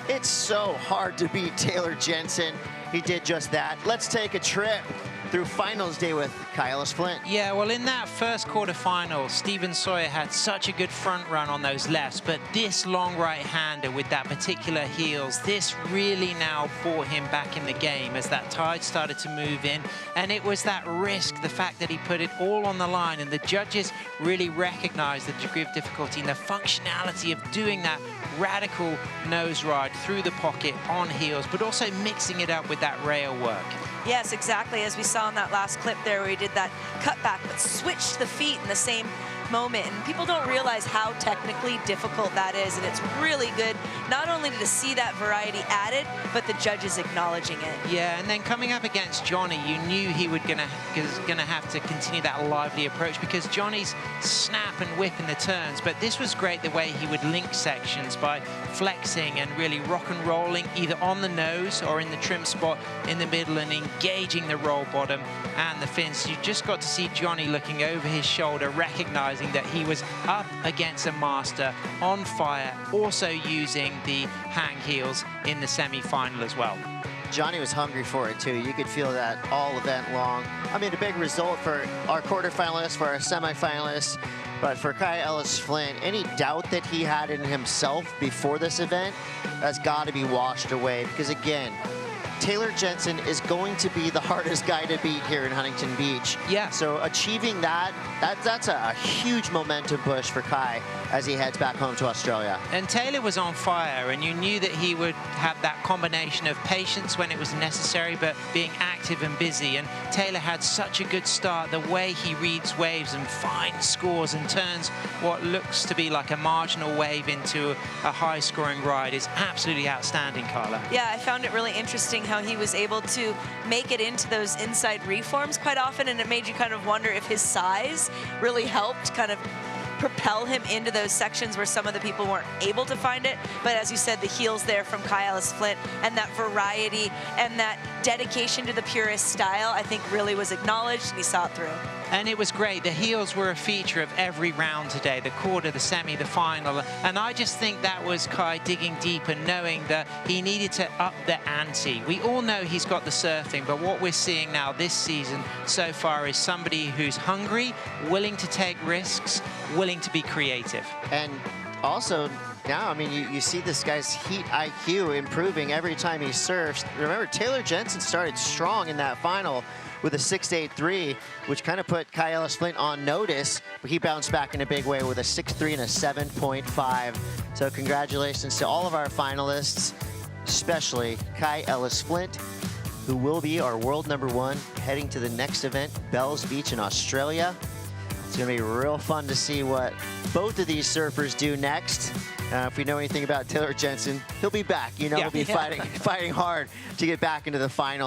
It's so hard to beat Taylor Jensen. He did just that. Let's take a trip through finals day with Ellice-Flint. Yeah, well, in that first quarterfinal, Stephen Sawyer had such a good front run on those lefts, but this long right-hander with that particular heels, this really now brought him back in the game as that tide started to move in, and it was that risk, the fact that he put it all on the line, and the judges really recognized the degree of difficulty and the functionality of doing that radical nose ride through the pocket on heels, but also mixing it up with that rail work. Yes, exactly, as we saw in that last clip there where he did that cutback, but switched the feet in the same moment. And people don't realize how technically difficult that is, and it's really good not only to see that variety added, but the judges acknowledging it. Yeah, and then coming up against Johnny, you knew he was gonna have to continue that lively approach because Johnny's snap and whip in the turns, but this was great the way he would link sections by flexing and really rock and rolling either on the nose or in the trim spot in the middle and engaging the roll bottom and the fins. You just got to see Johnny looking over his shoulder, recognizing that he was up against a master on fire, also using the hang heels in the semi-final as well. Johnny was hungry for it too. You could feel that all event long. I mean, a big result for our quarterfinalists, for our semifinalists, but for Ellice-Flint, any doubt that he had in himself before this event has got to be washed away because, again, Taylor Jensen is going to be the hardest guy to beat here in Huntington Beach. Yeah. So achieving that's a huge momentum push for Kai as he heads back home to Australia. And Taylor was on fire, and you knew that he would have that combination of patience when it was necessary, but being active and busy. And Taylor had such a good start. The way he reads waves and finds scores and turns what looks to be like a marginal wave into a high-scoring ride is absolutely outstanding, Carla. Yeah, I found it really interesting how he was able to make it into those inside reforms quite often, and it made you kind of wonder if his size really helped kind of propel him into those sections where some of the people weren't able to find it. But as you said, the heels there from Ellice-Flint and that variety and that dedication to the purist style, I think really was acknowledged, and he saw it through. And it was great. The heels were a feature of every round today, the quarter, the semi, the final. And I just think that was Kai digging deep and knowing that he needed to up the ante. We all know he's got the surfing, but what we're seeing now this season so far is somebody who's hungry, willing to take risks, willing to be creative. And also, now, I mean, you see this guy's heat IQ improving every time he surfs. Remember, Taylor Jensen started strong in that final with a 6.83, which kind of put Ellice-Flint on notice, but he bounced back in a big way with a 6.3 and a 7.5. So congratulations to all of our finalists, especially Ellice-Flint, who will be our world #1 heading to the next event, Bells Beach in Australia. It's going to be real fun to see what both of these surfers do next. If we know anything about Taylor Jensen, he'll be back. You know, he'll be fighting hard to get back into the final.